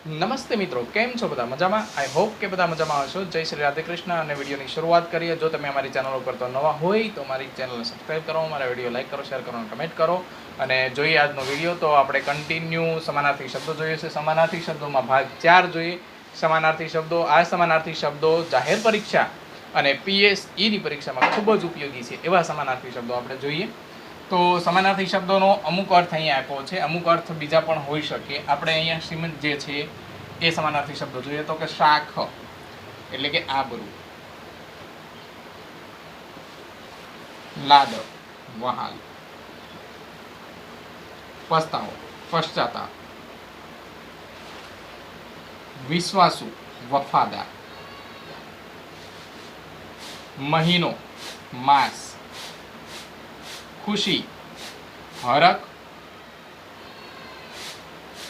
નમસ્તે મિત્રો, કેમ છો બધા? મજામાં? આઈ હોપ કે બધા મજામાં હશો. જય શ્રી રાધે કૃષ્ણ. અને વિડીયોની શરૂઆત કરીએ. જો તમે અમારી ચેનલ ઉપર તો નવા હોય તો અમારી ચેનલને સબસ્ક્રાઈબ કરો, અમારા વિડીયો લાઈક કરો, શેર કરો અને કમેન્ટ કરો. અને જોઈએ આજનો વિડીયો. તો આપણે કન્ટિન્યુ સમાનાર્થી શબ્દો જોઈએ છે. સમાનાર્થી શબ્દોમાં ભાગ 4 જોઈએ. સમાનાર્થી શબ્દો, આ સમાનાર્થી શબ્દો જાહેર પરીક્ષા અને PSE ની પરીક્ષામાં ખૂબ જ ઉપયોગી છે એવા સમાનાર્થી શબ્દો આપણે જોઈએ. તો સમાનાર્થી શબ્દોનો અમુક અર્થ અહીંયા આપ્યો છે, અમુક અર્થ બીજા પણ હોઈ શકે. આપણે અહીંયા શ્રીમંત જે છે એ સમાનાર્થી શબ્દો જોઈએ. તો કે શાખ એટલે કે આબરૂ, લાડ વહાલ, પસ્તાવો પશ્ચાતાપ, વિશ્વાસુ વફાદાર, મહિનો માસ, ખુશી હરખ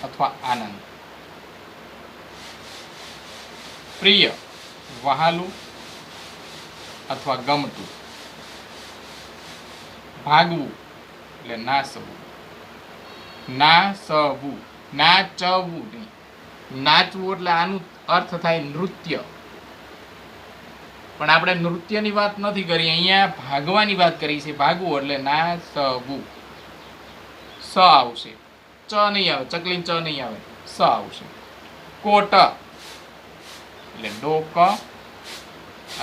અથવા આનંદ, પ્રિય વહાલું અથવા ગમતું, ભાગવું એટલે નાસવું, નાસવું, નાચવું નહીં, નાચવું એટલે આનું અર્થ થાય નૃત્ય, પણ આપણે નૃત્યની વાત નથી કરી, અહીંયા ભાગવાની વાત કરી છે. ભાગવું એટલે નાસવું. સ આવશે, ચ નહીં આવે, ચકલી ચ નહીં આવે, સ આવશે. કોટ એટલે ડોક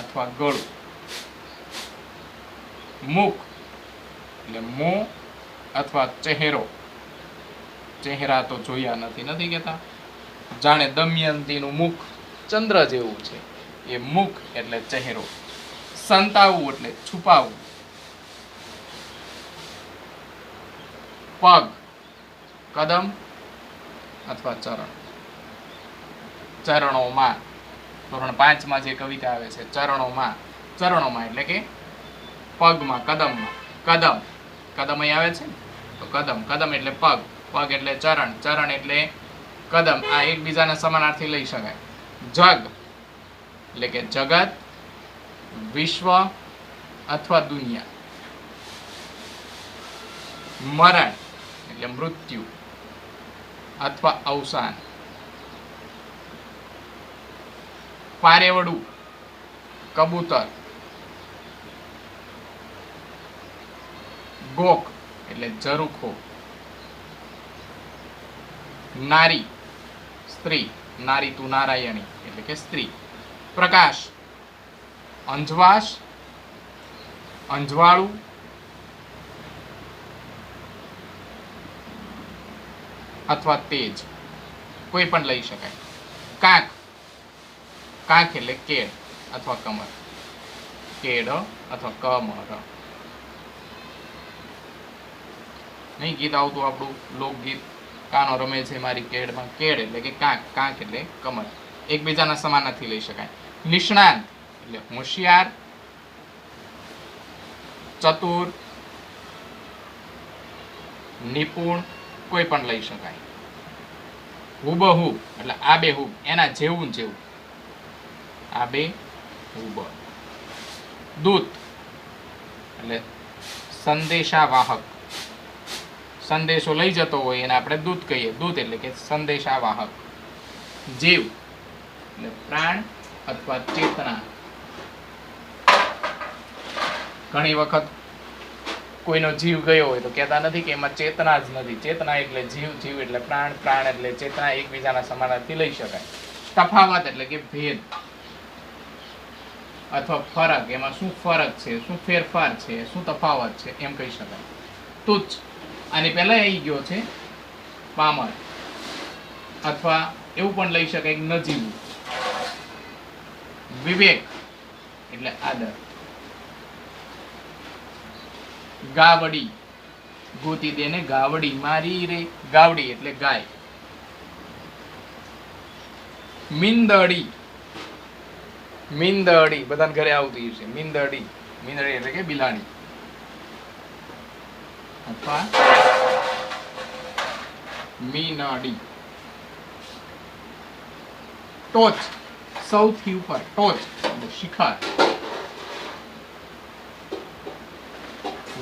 અથવા ગળું, મુખ એટલે મોં અથવા ચહેરો, ચહેરા તો જોયા નથી કહેતા. જાણે દમયંતીનું મુખ ચંદ્ર જેવું છે, એ મુખ એટલે ચહેરો. સંતાવવું એટલે છુપાવવું. પગ કદમ અથવા ચરણ. ચરણોમાં ધોરણ 5 માં જે કવિતા આવે છે, ચરણોમાં, ચરણોમાં એટલે કે પગમાં, કદમમાં. કદમ, કદમ અહીં આવે છે તો કદમ, કદમ એટલે પગ, પગ એટલે ચરણ, ચરણ એટલે કદમ. આ એકબીજાના સમાનાર્થી લઈ શકાય. જગ એટલે કે જગત, વિશ્વ અથવા દુનિયા. મરણ એટલે મૃત્યુ અથવા અવસાન. પારેવડું કબૂતર. ગોક એટલે ઝરૂખો. નારી સ્ત્રી, નારી તું નારાયણી એટલે કે સ્ત્રી. પ્રકાશ અંજવાશ, અંજવાળું, અથવા તેજ, કોઈ પણ લઈ શકાય. કાંક, કાંક એટલે કેડ અથવા કમર, કેડ અથવા કમર. નહીં ગીત આવતું આપણું લોકગીત, કાનો રમે છે મારી કેડમાં. કેડ એટલે કે કાંક, કાંક એટલે કમર. એકબીજાના સમાનાર્થી લઈ શકાય. નિષ્ણાંત એટલે હોશિયાર, ચતુર, નિપુણ, કોઈ પણ લઈ શકાય. હુબહુ એટલે આબેહૂબ, એના જેવું જેવું, આબેહૂબ. દૂત એટલે સંદેશા વાહક, સંદેશો લઈ જતો હોય એને આપણે દૂત કહીએ. દૂત એટલે કે સંદેશા વાહક. જીવ એટલે પ્રાણ અથવા ચેતના. ઘણી વખત કોઈનો જીવ ગયો હોય તો કહેતા નથી કે એમાં ચેતના જ નથી. ચેતના એટલે જીવ, જીવ એટલે પ્રાણ, પ્રાણ એટલે ચેતના. એકબીજાના સમાનાર્થી લઈ શકાય. તફાવત એટલે કે ભેદ અથવા ફરક, એમાં શું ફરક છે, શું ફેરફાર છે, શું તફાવત છે, એમ કહી શકાય. તુચ્છ, આની પહેલા આવી ગયો છે પામર, અથવા એવું પણ લઈ શકાય કે નજીવું. વિવેક એટલે આદર. ગાવડી, ગોતી દેને ગાવડી મારી રે, ગાવડી એટલે ગાય. મીંદડી, મીંદડી બધાને ઘરે આવતી છે. મીંદડી, મીંદડી એટલે કે બિલાડી અથવા મીનડી. ટોચ, સૌથી ઉપર, ટોચ એટલે શિખર.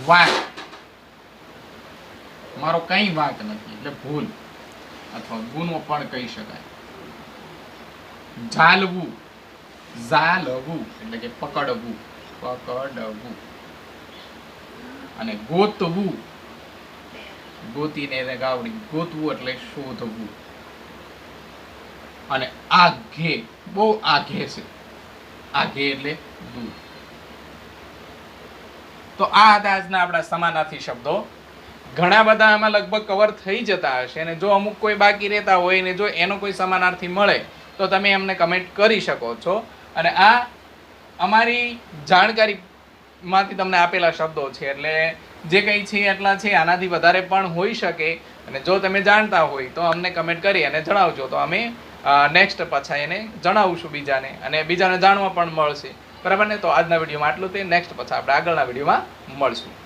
વાંક, મારો કઈ વાંક નથી એટલે ભૂલ અથવા ગુનો પણ કહી શકાય. ઝાલવું, ઝાલવું એટલે કે પકડવું, પકડવું. અને ગોતવું, ગોતીને એને ગાવડી, ગોતવું એટલે શોધવું. અને આઘે, બહુ આઘે છે, આઘે એટલે દૂર. તો આ હતા આજના આપણા સમાનાર્થી શબ્દો. ઘણા બધા આમાં લગભગ કવર થઈ જતા હશે, અને જો અમુક કોઈ બાકી રહેતા હોય ને જો એનો કોઈ સમાનાર્થી મળે તો તમે એમને કમેન્ટ કરી શકો છો. અને આ અમારી જાણકારીમાંથી તમને આપેલા શબ્દો છે, એટલે જે કંઈ છે એટલા છે, આનાથી વધારે પણ હોઈ શકે. અને જો તમે જાણતા હોય તો અમને કમેન્ટ કરી અને જણાવજો, તો અમે નેક્સ્ટ પાછા એને જણાવશું બીજાને, અને બીજાને જાણવા પણ મળશે. બરાબર ને? તો આજના વિડીયોમાં આટલું. તે નેક્સ્ટ પાછા આપણે આગળના વિડીયોમાં મળશું.